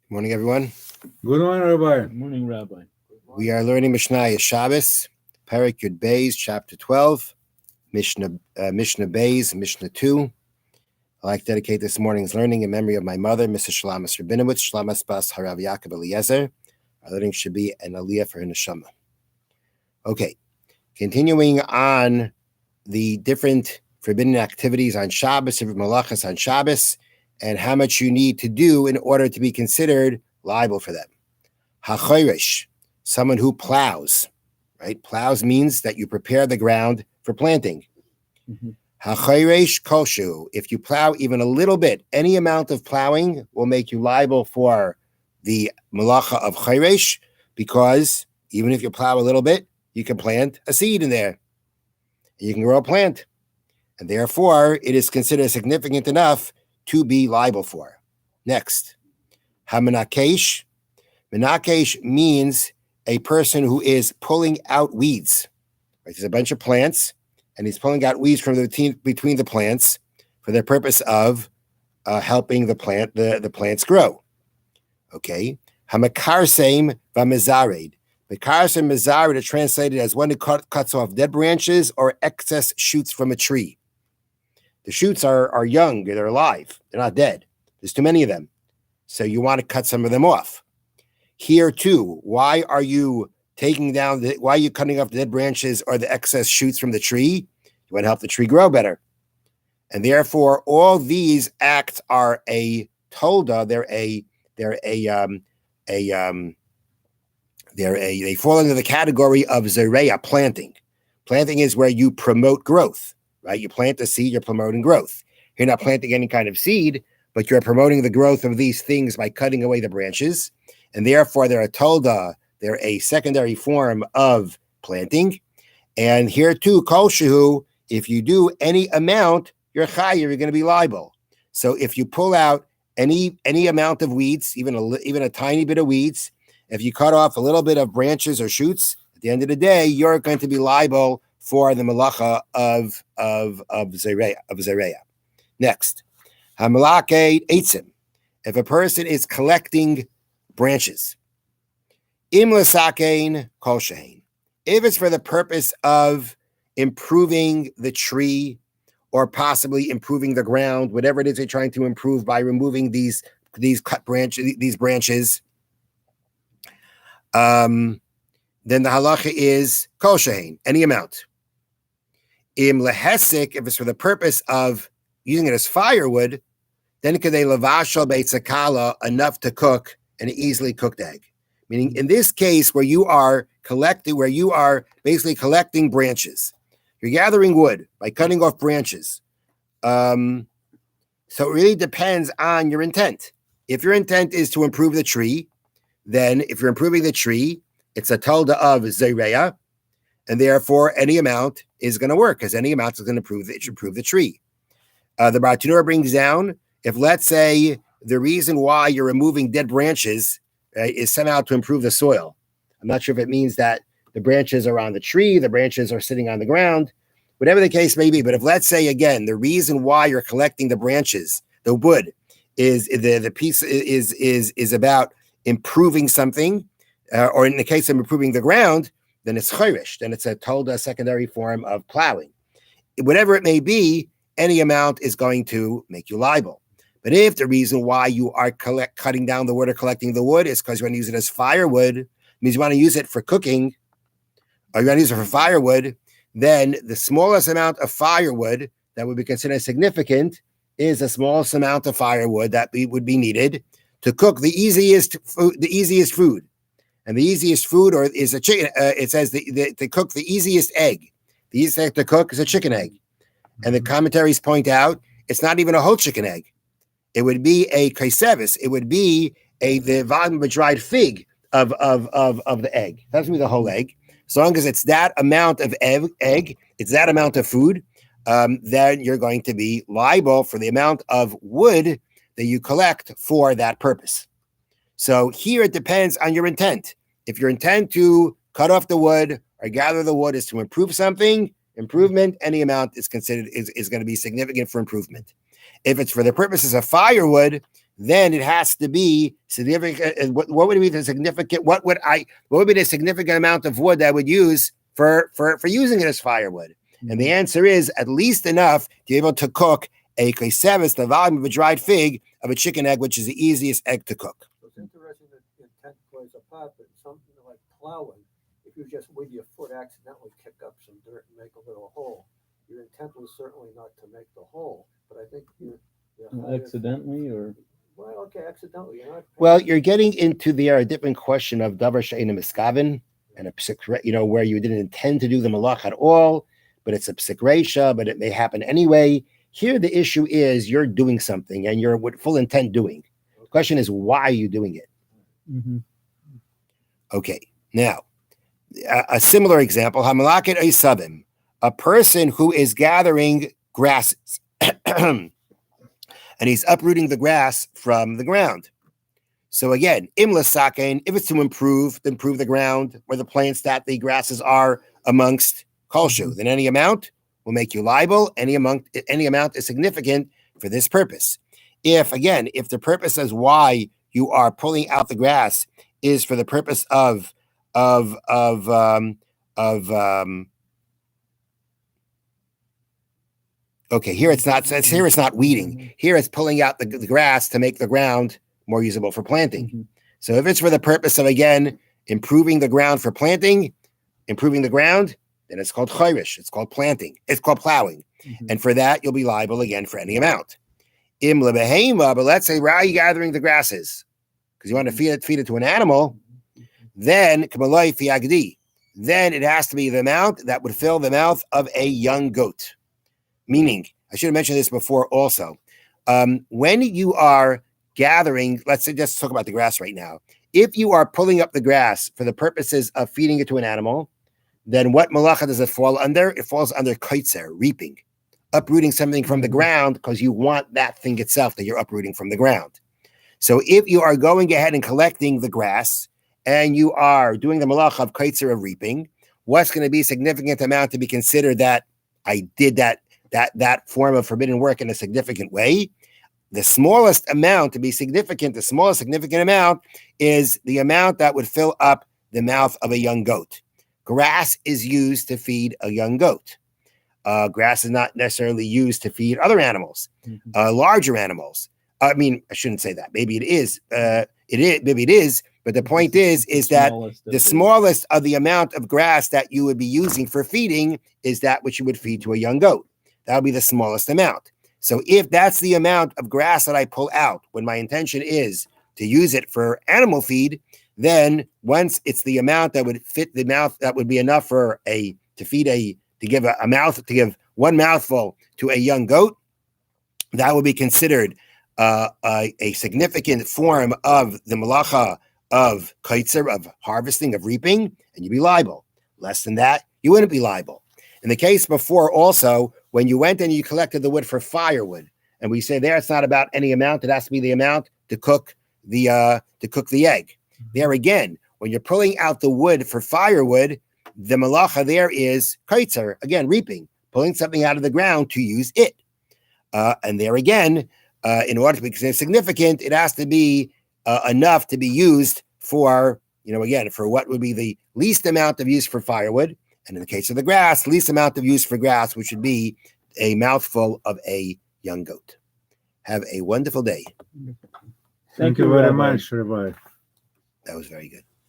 Morning, everyone. Good morning, Rabbi. Good morning, Rabbi. We are learning Mishnah Shabbos, Perek Yud Beis, chapter 12, Mishnah Beis, Mishnah 2. I'd like to dedicate this morning's learning in memory of my mother, Mrs. Shalamas Rabinowitz, Shalamas Bas Harav Yaakov Eliezer. Our learning should be an aliyah for her neshama. Okay, continuing on the different forbidden activities on Shabbos, different malachas on Shabbos, and how much you need to do in order to be considered liable for them. HaChoresh, someone who plows, right? Plows means that you prepare the ground for planting. HaChoresh koshu, if you plow even a little bit, any amount of plowing will make you liable for the malacha of choresh, because even if you plow a little bit, you can plant a seed in there. You can grow a plant. And therefore, it is considered significant enough to be liable for. Next, HaMenakesh. Menakesh means a person who is pulling out weeds. Right? There's a bunch of plants, and he's pulling out weeds from between the plants for the purpose of helping the plants grow. Okay. Hamakarseim v'mezared. Mekarsem mezared are translated as one who cuts off dead branches or excess shoots from a tree. The shoots are young, they're alive, they're not dead. There's too many of them. So you want to cut some of them off. Here too, why are you cutting off the dead branches or the excess shoots from the tree? You want to help the tree grow better. And therefore, all these acts are a tolda, they fall into the category of zereya, planting. Planting is where you promote growth. Right? You plant the seed, you're promoting growth. You're not planting any kind of seed, but you're promoting the growth of these things by cutting away the branches. And therefore, they're a tolda, they're a secondary form of planting. And here too, kol shehu, if you do any amount, you're chayav, you're going to be liable. So if you pull out any amount of weeds, even a tiny bit of weeds, if you cut off a little bit of branches or shoots, at the end of the day, you're going to be liable for the malacha of zereya. Next, hamalake eitzim. If a person is collecting branches, im lesakein kol shein. If it's for the purpose of improving the tree or possibly improving the ground, whatever it is they're trying to improve by removing these cut branches, these branches, then the halacha is kol shein, any amount. Im lehesik, if it's for the purpose of using it as firewood, then kadei lavashal beitzakala, enough to cook an easily cooked egg. Meaning, in this case, where you are basically collecting branches, you're gathering wood by cutting off branches. So it really depends on your intent. If your intent is to improve the tree, then if you're improving the tree, it's a tolda of zereya, and therefore any amount is going to work, because any amount is going to improve the tree. The Bartanura brings down, if let's say the reason why you're removing dead branches is somehow to improve the soil. I'm not sure if it means that the branches are on the tree, the branches are sitting on the ground, whatever the case may be. But if let's say, again, the reason why you're collecting the branches, the wood, is the piece is about improving something, or in the case of improving the ground, then it's choresh, then it's a tolda, secondary form of plowing. Whatever it may be, any amount is going to make you liable. But if the reason why you are cutting down the wood or collecting the wood is because you want to use it as firewood, means you want to use it for cooking, or you want to use it for firewood, then the smallest amount of firewood that would be considered significant is the smallest amount of firewood that would be needed to cook the easiest food. And the easiest food is a chicken. It says to cook the easiest egg. The easiest egg to cook is a chicken egg. And the commentaries point out it's not even a whole chicken egg. It would be a kaisevis. It would be the volume of a dried fig of the egg. That doesn't mean the whole egg. As long as it's that amount of egg, it's that amount of food, then you're going to be liable for the amount of wood that you collect for that purpose. So here it depends on your intent. If your intent to cut off the wood or gather the wood is to improve something, improvement, any amount is considered is going to be significant for improvement. If it's for the purposes of firewood, then it has to be significant. What would be the significant? What would be the significant amount of wood that I would use for using it as firewood? Mm-hmm. And the answer is at least enough to be able to cook a kaisevis, the volume of a dried fig of a chicken egg, which is the easiest egg to cook. So it's interesting that intent plays a part, but something like plowing, if you just with your foot accidentally kick up some dirt and make a little hole, your intent was certainly not to make the hole, but I think accidentally or. Well, okay, accidentally. Well, you're getting into a different question of davar she'eina miskaven, and a psik, where you didn't intend to do the malach at all, but it's a psik reisha, but it may happen anyway. Here, the issue is you're doing something, and you're with full intent doing. The question is, why are you doing it? Mm-hmm. Okay, now, a similar example, hamalaket eisavim, a person who is gathering grasses. And he's uprooting the grass from the ground. So again, imla sakein, if it's to improve the ground where the plants that the grasses are amongst kolshu, then any amount will make you liable. Any amount is significant for this purpose. If the purpose is why you are pulling out the grass is for the purpose of okay, here it's not. Here it's not weeding. Here it's pulling out the grass to make the ground more usable for planting. Mm-hmm. So if it's for the purpose of improving the ground for planting, improving the ground, then it's called chayrish. It's called planting. It's called plowing, and for that you'll be liable again for any amount. Im lebehema, but let's say where are you gathering the grasses because you want to feed it to an animal, then kamaloi fiagdi. Then it has to be the amount that would fill the mouth of a young goat. Meaning, I should have mentioned this before also. When you are gathering, let's say, just talk about the grass right now. If you are pulling up the grass for the purposes of feeding it to an animal, then what malacha does it fall under? It falls under kaitzer, reaping, uprooting something from the ground because you want that thing itself that you're uprooting from the ground. So if you are going ahead and collecting the grass and you are doing the malacha of kaitzer of reaping, what's going to be a significant amount to be considered that I did that form of forbidden work in a significant way? The smallest amount to be significant, the smallest significant amount is the amount that would fill up the mouth of a young goat. Grass is used to feed a young goat. Grass is not necessarily used to feed other animals, larger animals. I mean, I shouldn't say that. Maybe it is. Maybe it is. But the point is that the smallest of the amount of grass that you would be using for feeding is that which you would feed to a young goat. That would be the smallest amount. So if that's the amount of grass that I pull out when my intention is to use it for animal feed, then once it's the amount that would fit the mouth, that would be enough to give one mouthful to a young goat, that would be considered a significant form of the malacha of kaitzer, of harvesting, of reaping, and you'd be liable. Less than that, you wouldn't be liable. In the case before also, when you went and you collected the wood for firewood, and we say there it's not about any amount, it has to be the amount to cook the egg. There again, when you're pulling out the wood for firewood, the malacha there is kaitzer, again, reaping, pulling something out of the ground to use it. And there again, in order to be considered significant, it has to be enough to be used for, again, for what would be the least amount of use for firewood. And in the case of the grass, least amount of use for grass, which would be a mouthful of a young goat. Have a wonderful day. Thank you very much, Rabbi. That was very good.